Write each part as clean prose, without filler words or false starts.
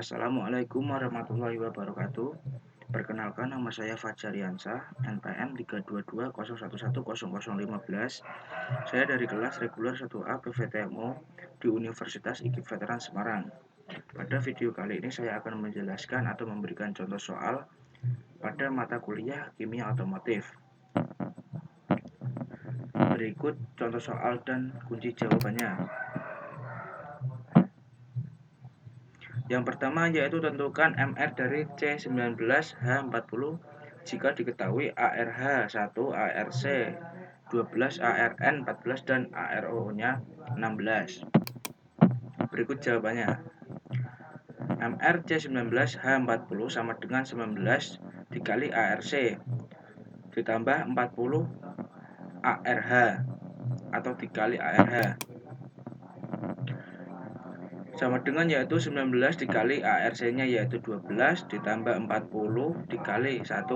Assalamualaikum warahmatullahi wabarakatuh. Perkenalkan, nama saya Fajar Riansah, NPM 32201100015. Saya dari kelas reguler 1A PVTMO di Universitas IKIP Veteran Semarang. Pada video kali ini saya akan menjelaskan atau memberikan contoh soal pada mata kuliah kimia otomotif. Berikut contoh soal dan kunci jawabannya. Yang pertama yaitu tentukan MR dari C19H40 jika diketahui ARH1, ARC 12, ARN 14 dan ARO-nya 16. Berikut jawabannya. MR C19H40 sama dengan 19 dikali ARC ditambah 40 ARH atau dikali ARH sama dengan yaitu 19 dikali ARC nya yaitu 12 ditambah 40 dikali 1.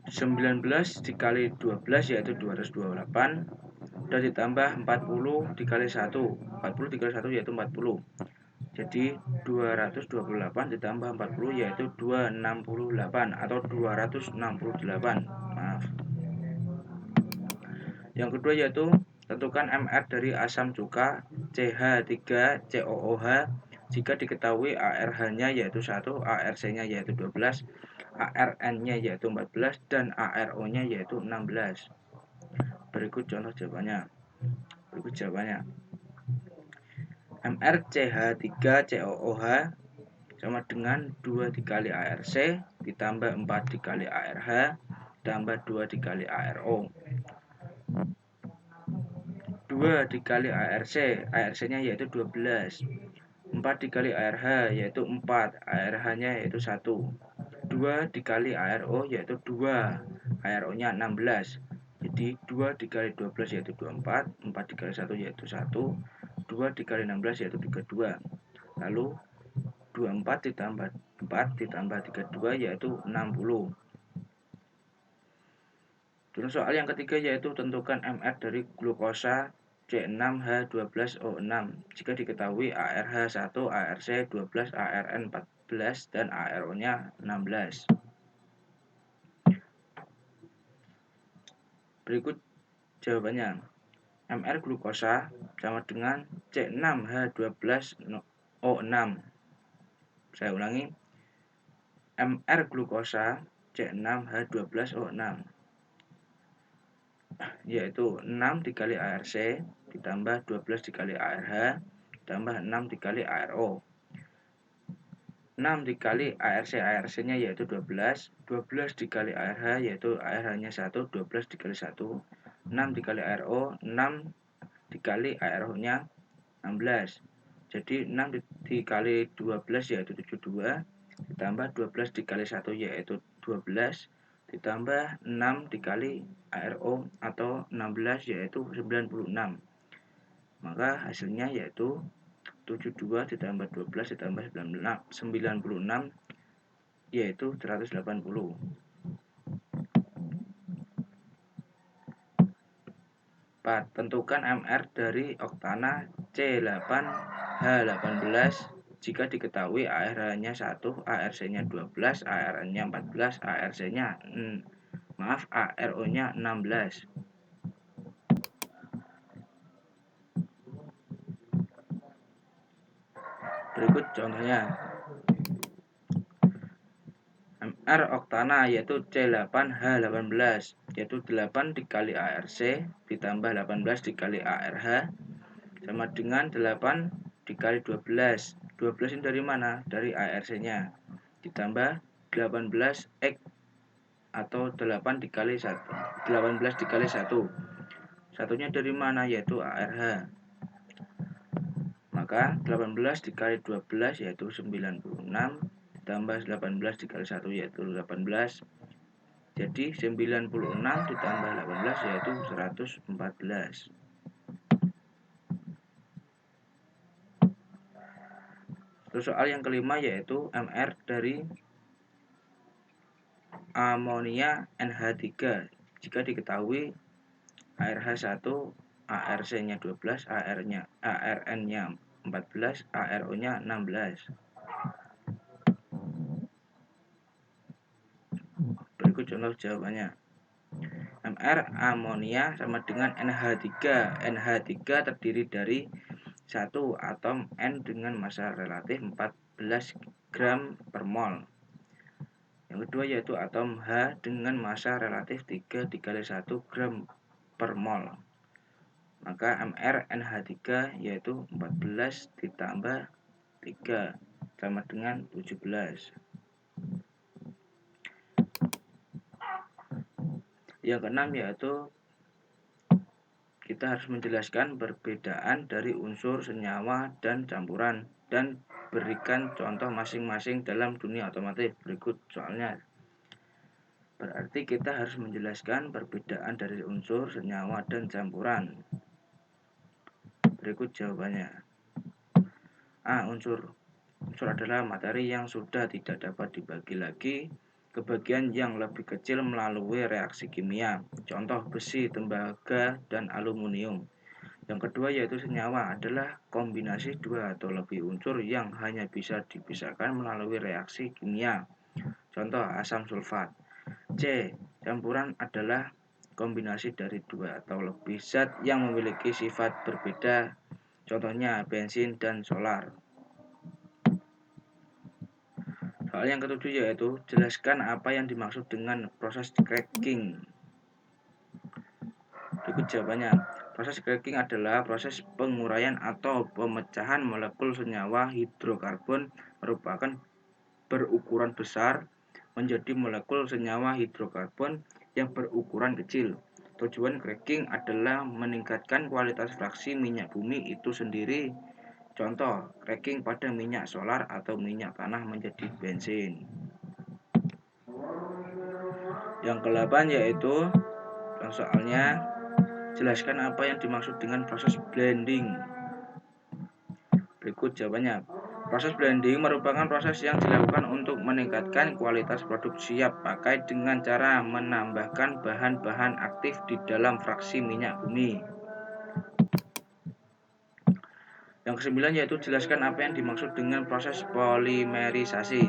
19 dikali 12 yaitu 228 dan ditambah 40 dikali 1. 40 dikali 1 yaitu 40. Jadi 228 ditambah 40 yaitu 268 atau 268. Maaf. Yang kedua yaitu tentukan MR dari asam cuka CH3COOH jika diketahui ARH-nya yaitu 1, ARC-nya yaitu 12, ARN-nya yaitu 14 dan ARO-nya yaitu 16. Berikut contoh jawabannya. MrCH3COOH sama dengan 2 dikali ARC ditambah 4 dikali ARH tambah 2 dikali ARO. 2 dikali ARC-nya yaitu 12. 4 dikali ARH yaitu 4, ARH-nya yaitu 1. 2 dikali ARO yaitu 2, ARO-nya 16. Jadi 2 dikali 12 yaitu 24, 4 dikali 1 yaitu 1, 2 dikali 16 yaitu 32. Lalu 24 ditambah 4 ditambah 32 yaitu 60. Terus soal yang ketiga yaitu tentukan MR dari glukosa C6H12O6 jika diketahui ARH1, ARC12, ARN14 dan ARO-nya 16. Berikut jawabannya. MR glukosa sama dengan C6H12O6. Saya ulangi. MR glukosa C6H12O6 yaitu 6 dikali ARC ditambah 12 dikali ARH ditambah 6 dikali ARO. 6 dikali ARC-nya yaitu 12, 12 dikali ARH yaitu ARH-nya 1, 12 dikali 1, 6 dikali ARO, 6 dikali ARO-nya 16. Jadi 6 dikali 12 yaitu 72 ditambah 12 dikali 1 yaitu 12 ditambah 6 dikali ARO atau 16 yaitu 96. Maka hasilnya yaitu 72 ditambah 12 ditambah 96 yaitu 180. Tentukan MR dari oktana C8H18 jika diketahui ARH-nya 1, ARC-nya 12, ARN-nya 14, ARO-nya 16. Berikut contohnya. MR oktana yaitu C8H18 yaitu 8 dikali ARC ditambah 18 dikali ARH sama dengan 8 dikali 12. 12 ini dari mana? Dari ARC-nya. Ditambah 18X atau 8 dikali 1. 18 dikali 1. Satunya dari mana? Yaitu ARH. Maka 18 dikali 12 yaitu 96 ditambah 18 dikali 1 yaitu 18. Jadi 96 ditambah 18 yaitu 114. Terus soal yang kelima yaitu MR dari amonia NH3 jika diketahui ARH1, ARC-nya 12, ARN-nya 14, ARO-nya 16. Berikut contoh jawabannya. MR amonia sama dengan NH3. NH3 terdiri dari satu atom N dengan massa relatif 14 gram per mol. Yang kedua yaitu atom H dengan massa relatif 3 dikali 1 gram per mol. Maka MR NH3 yaitu 14 ditambah 3 sama dengan 17. Yang keenam yaitu kita harus menjelaskan perbedaan dari unsur, senyawa, dan campuran dan berikan contoh masing-masing dalam dunia otomotif. Berikut soalnya. Berarti kita harus menjelaskan perbedaan dari unsur, senyawa, dan campuran. Berikut jawabannya. A. Unsur adalah materi yang sudah tidak dapat dibagi lagi ke bagian yang lebih kecil melalui reaksi kimia. Contoh besi, tembaga, dan aluminium. Yang kedua yaitu senyawa adalah kombinasi dua atau lebih unsur yang hanya bisa dipisahkan melalui reaksi kimia. Contoh asam sulfat. C. Campuran adalah kombinasi dari dua atau lebih zat yang memiliki sifat berbeda. Contohnya bensin dan solar. Soal yang ketujuh yaitu jelaskan apa yang dimaksud dengan proses cracking. Berikut jawabannya. Proses cracking adalah proses penguraian atau pemecahan molekul senyawa hidrokarbon merupakan berukuran besar menjadi molekul senyawa hidrokarbon yang berukuran kecil. Tujuan cracking adalah meningkatkan kualitas fraksi minyak bumi itu sendiri. Contoh, cracking pada minyak solar atau minyak tanah menjadi bensin. Yang ke-8 yaitu soalnya jelaskan apa yang dimaksud dengan proses blending. Berikut jawabannya. Proses blending merupakan proses yang dilakukan untuk meningkatkan kualitas produk siap pakai dengan cara menambahkan bahan-bahan aktif di dalam fraksi minyak bumi. Yang ke-9 yaitu jelaskan apa yang dimaksud dengan proses polimerisasi.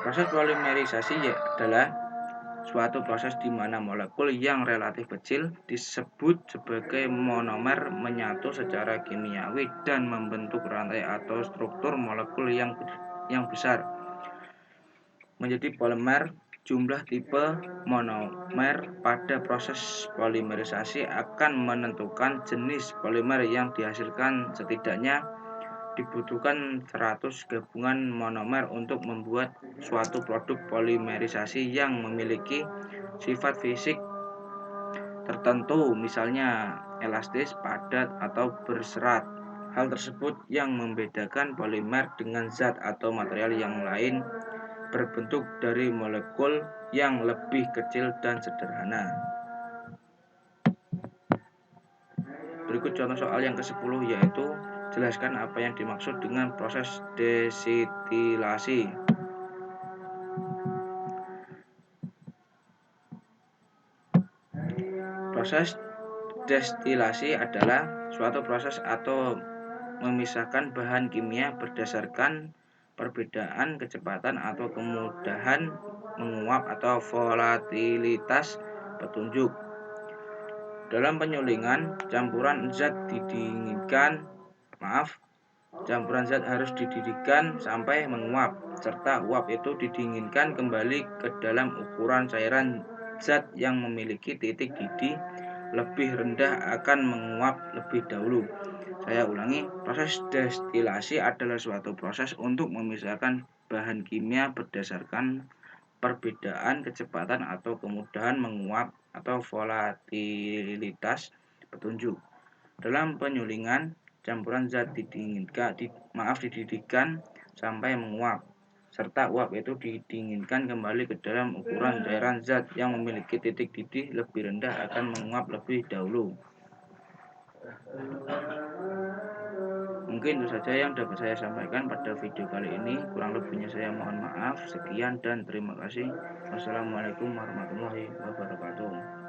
Proses polimerisasi adalah suatu proses di mana molekul yang relatif kecil disebut sebagai monomer menyatu secara kimiawi dan membentuk rantai atau struktur molekul yang besar menjadi polimer. Jumlah tipe monomer pada proses polimerisasi akan menentukan jenis polimer yang dihasilkan. Setidaknya dibutuhkan 100 gabungan monomer untuk membuat suatu produk polimerisasi yang memiliki sifat fisik tertentu, misalnya elastis, padat, atau berserat. Hal tersebut yang membedakan polimer dengan zat atau material yang lain berbentuk dari molekul yang lebih kecil dan sederhana. Berikut contoh soal yang ke-10 yaitu jelaskan apa yang dimaksud dengan proses desitilasi. Proses destilasi adalah suatu proses atau memisahkan bahan kimia berdasarkan perbedaan kecepatan atau kemudahan menguap atau volatilitas petunjuk. Dalam penyulingan, campuran zat harus dididihkan sampai menguap, serta uap itu didinginkan kembali ke dalam ukuran cairan. Zat yang memiliki titik didih lebih rendah akan menguap lebih dahulu. Saya ulangi, proses destilasi adalah suatu proses untuk memisahkan bahan kimia berdasarkan perbedaan kecepatan atau kemudahan menguap atau volatilitas petunjuk. Dalam penyulingan, campuran zat dididihkan sampai menguap, serta uap itu didinginkan kembali ke dalam ukuran cairan. Zat yang memiliki titik didih lebih rendah akan menguap lebih dahulu. Mungkin itu saja yang dapat saya sampaikan pada video kali ini. Kurang lebihnya saya mohon maaf. Sekian dan terima kasih. Wassalamualaikum warahmatullahi wabarakatuh.